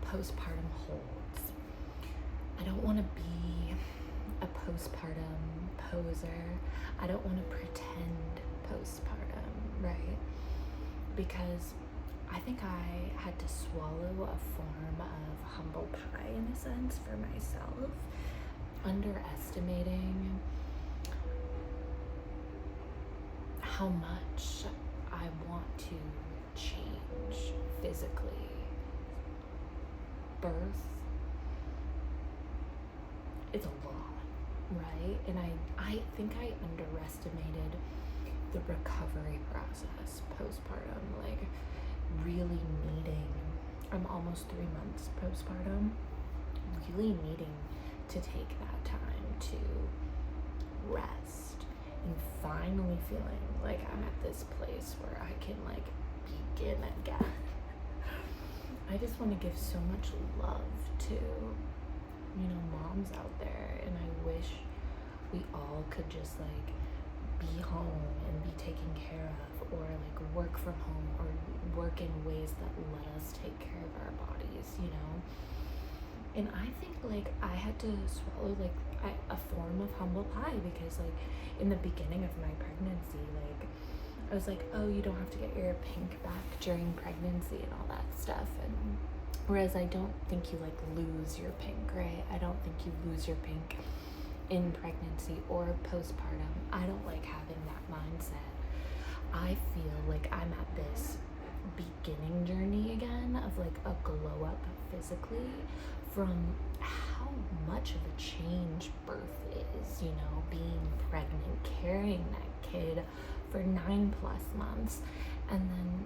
postpartum holds. I don't want to be a postpartum poser. I don't want to pretend postpartum, right? Because I think I had to swallow a form of humble pie in a sense for myself, underestimating how much I want to change physically. Birth, it's a lot, right? And I think I underestimated the recovery process postpartum, like really needing, I'm almost 3 months postpartum, really needing to take that time to rest and finally feeling like I'm at this place where I can like begin again. I just want to give so much love to, moms out there, and I wish we all could just like be home and be taken care of, or like work from home, or work in ways that let us take care of our bodies, And I think like I had to swallow like a form of humble pie, because like in the beginning of my pregnancy, like I was like, oh, you don't have to get your pink back during pregnancy and all that stuff. And whereas I don't think you like lose your pink, right? I don't think you lose your pink in pregnancy or postpartum. I don't like having that mindset. I feel like I'm at this beginning journey again of like a glow up physically from how much of a change birth is, being pregnant, carrying that kid for 9+ months, and then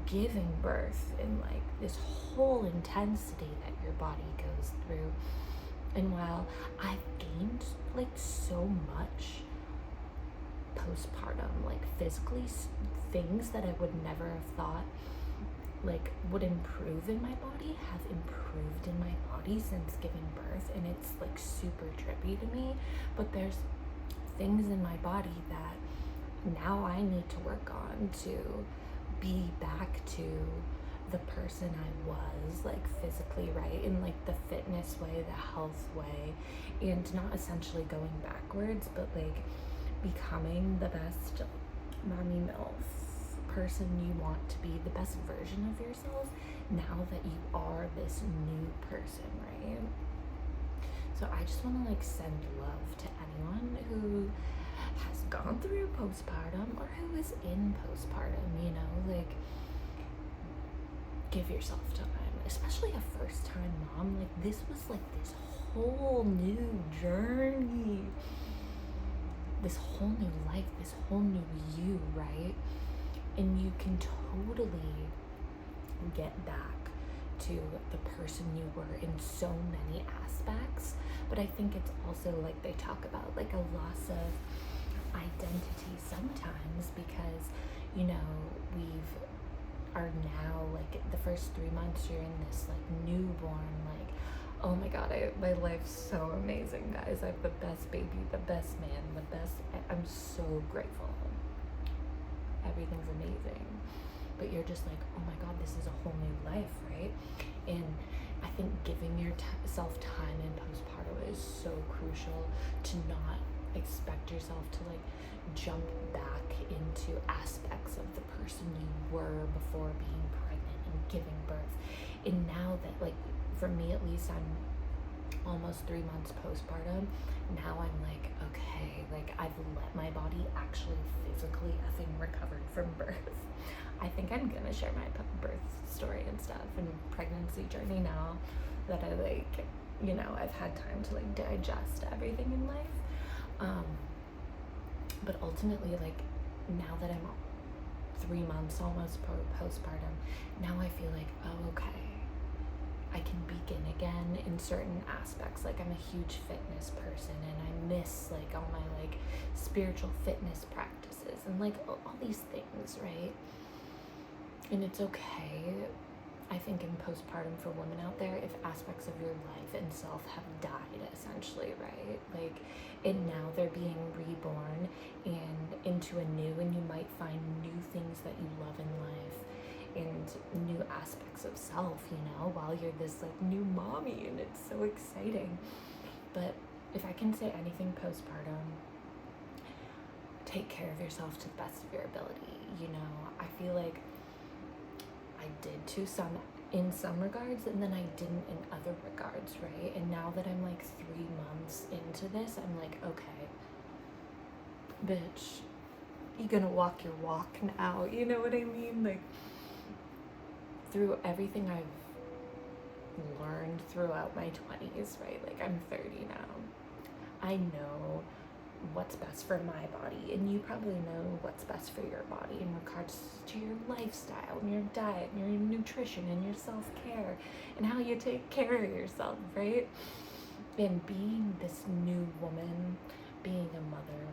giving birth in like this whole intensity that your body goes through. And while I've gained like so much postpartum, like physically, things that I would never have thought like would improve in my body have improved in my body since giving birth, and it's like super trippy to me. But there's things in my body that now I need to work on to be back to the person I was, like physically, right? In like the fitness way, the health way, and not essentially going backwards, but like becoming the best mommy MILF person you want to be, the best version of yourself now that you are this new person, right? So I just want to like send love to anyone who has gone through postpartum or who is in postpartum, like give yourself time, especially a first time mom. Like this was like this whole new journey, this whole new life, this whole new you, right? And you can totally get back to the person you were in so many aspects. But I think it's also like they talk about like a loss of identity sometimes, because we are now like the first 3 months you're in this like newborn, like, oh my god, my life's so amazing, guys. I have the best baby, the best man, I'm so grateful. Everything's amazing. But you're just like, oh my god, this is a whole new life, right? And I think giving yourself time in postpartum is so crucial, to not expect yourself to like jump back into aspects of the person you were before being pregnant and giving birth. And now that, like, for me at least, I'm almost 3 months postpartum, now I'm like, okay, like I've let my body actually physically effing recover from birth. I think I'm gonna share my birth story and stuff and pregnancy journey now that I like, I've had time to like digest everything in life. But ultimately, like, now that I'm 3 months almost postpartum, now I feel like, oh, okay, I can begin again in certain aspects. Like, I'm a huge fitness person, and I miss like all my like spiritual fitness practices and like all these things, right? And it's okay, I think, in postpartum for women out there, if aspects of your life and self have died, essentially, right? Like, and now they're being reborn and into a new, and you might find new things that you love in life. and new aspects of self, you know, while you're this like new mommy, and it's so exciting. But if I can say anything postpartum, take care of yourself to the best of your ability. You know, I feel like I did in some regards, and then I didn't in other regards, right? And now that I'm like 3 months into this, I'm like, okay, bitch, you gonna walk your walk now, you know what I mean? Like, through everything I've learned throughout my 20s, right? Like, I'm 30 now. I know what's best for my body, and you probably know what's best for your body in regards to your lifestyle and your diet and your nutrition and your self-care and how you take care of yourself, right? And being this new woman, being a mother,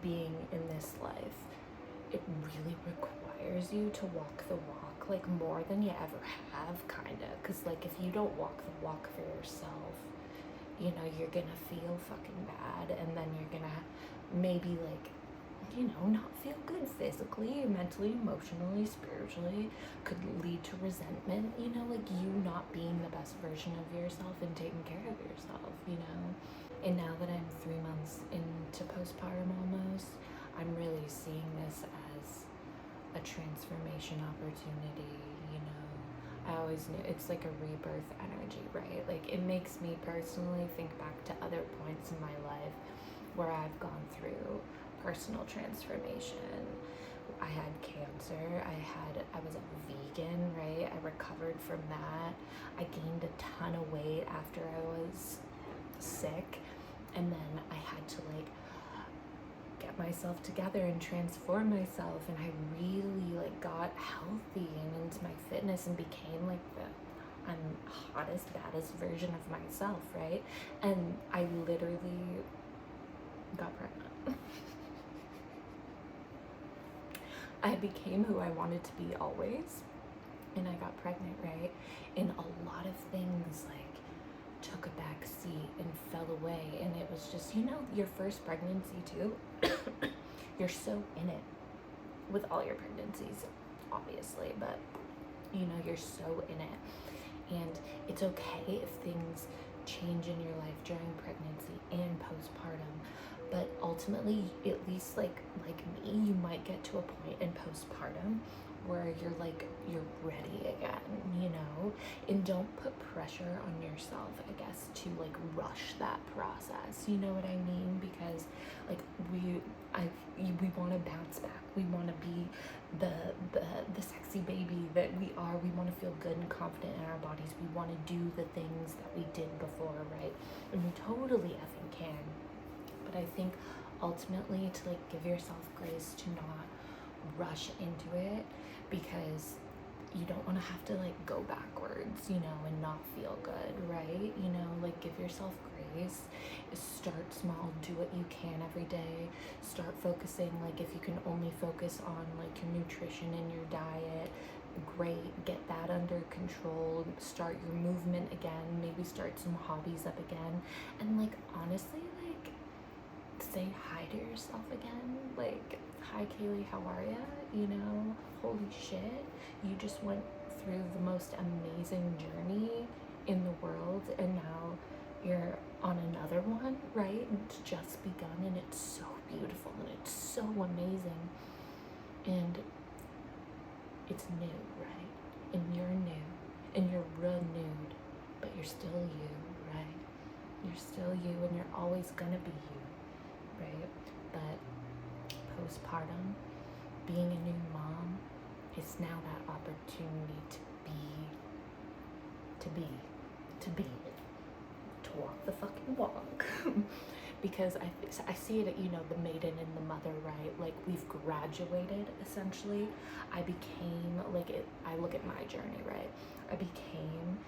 being in this life, it really requires you to walk the walk, like more than you ever have, kind of. Because like, if you don't walk the walk for yourself, you know, you're gonna feel fucking bad, and then you're gonna maybe like, you know, not feel good physically, mentally, emotionally, spiritually. Could lead to resentment, you know, like you not being the best version of yourself and taking care of yourself, you know. And now that I'm 3 months into postpartum almost, I'm really seeing this as a transformation opportunity, you know. I always knew it's like a rebirth energy, right? Like, it makes me personally think back to other points in my life where I've gone through personal transformation. I had cancer, I was a vegan, right? I recovered from that. I gained a ton of weight after I was sick, and then I had to like get myself together and transform myself, and I really like got healthy and into my fitness and became like the hottest, baddest version of myself, right? And I literally got pregnant. I became who I wanted to be always, and I got pregnant, right? And a lot of things like took a back seat and fell away, and it was just, you know, your first pregnancy too. You're so in it with all your pregnancies, obviously, but you know, you're so in it, and it's okay if things change in your life during pregnancy and postpartum. But ultimately, at least like me, you might get to a point in postpartum where you're ready again, you know. And don't put pressure on yourself, I guess, to like rush that process, you know what I mean? Because like we want to bounce back, we want to be the sexy baby that we are, we want to feel good and confident in our bodies, we want to do the things that we did before, right? And we totally effing can. But I think ultimately to like give yourself grace to not rush into it, because you don't want to have to like go backwards, you know, and not feel good, right? You know, like give yourself grace, start small, do what you can every day, start focusing, like if you can only focus on like your nutrition and your diet, great, get that under control, start your movement again, maybe start some hobbies up again, and like honestly, like say hi to yourself again, like, hi Kaylee, how are ya? You know, holy shit, you just went through the most amazing journey in the world, and now you're on another one, right? And it's just begun, and it's so beautiful, and it's so amazing, and it's new, right? And you're new, and you're renewed, but you're still you, right? You're still you, and you're always gonna be you, right? But postpartum, being a new mom, is now that opportunity to walk the fucking walk. Because I see it at, you know, the maiden and the mother, right? Like, we've graduated, essentially. I became, like, I look at my journey, right? I became,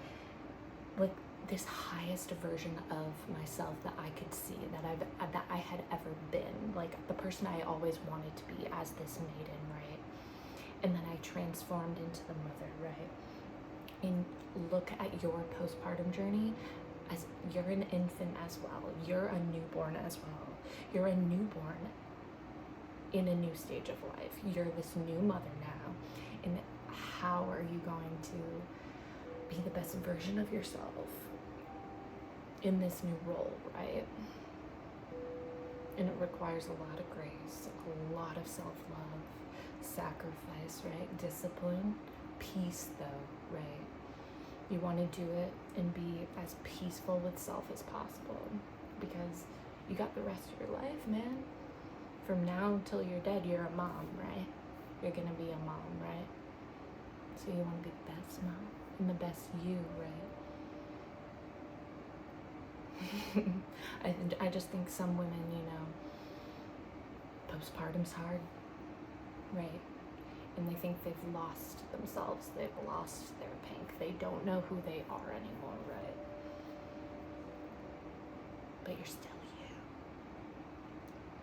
like, this highest version of myself that I could see, that I had ever been, like the person I always wanted to be as this maiden, right? And then I transformed into the mother, right? And look at your postpartum journey as you're an infant as well. You're a newborn as well. You're a newborn in a new stage of life. You're this new mother now, And how are you going to be the best version of yourself in this new role, right? And it requires a lot of grace, a lot of self-love, sacrifice, right? Discipline, peace though, right? You want to do it and be as peaceful with self as possible, because you got the rest of your life, man. From now until you're dead, you're a mom, right? You're gonna be a mom, right? So you want to be the best mom and the best you, right? I just think some women, postpartum's hard, right? And they think they've lost themselves, they've lost their pink, they don't know who they are anymore, right? But you're still you.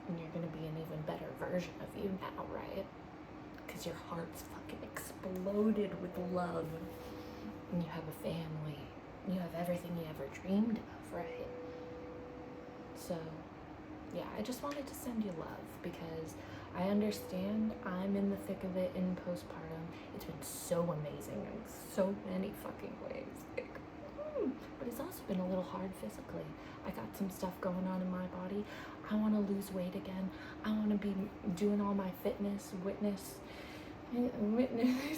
And you're gonna be an even better version of you now, right? Because your heart's fucking exploded with love. And you have a family. You have everything you ever dreamed of, right? So, yeah, I just wanted to send you love, because I understand I'm in the thick of it in postpartum. It's been so amazing in so many fucking ways. But it's also been a little hard physically. I got some stuff going on in my body. I want to lose weight again. I want to be doing all my fitness, witness, he's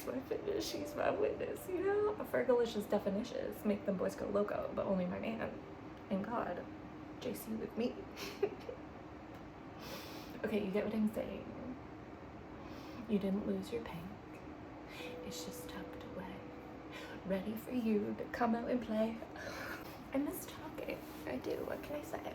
my fitness, she's my witness, Fergalicious definitions make them boys go loco, but only my man and God, JC with me. Okay, you get what I'm saying. You didn't lose your pink. It's just tucked away, ready for you to come out and play. I miss talking. I do. What can I say?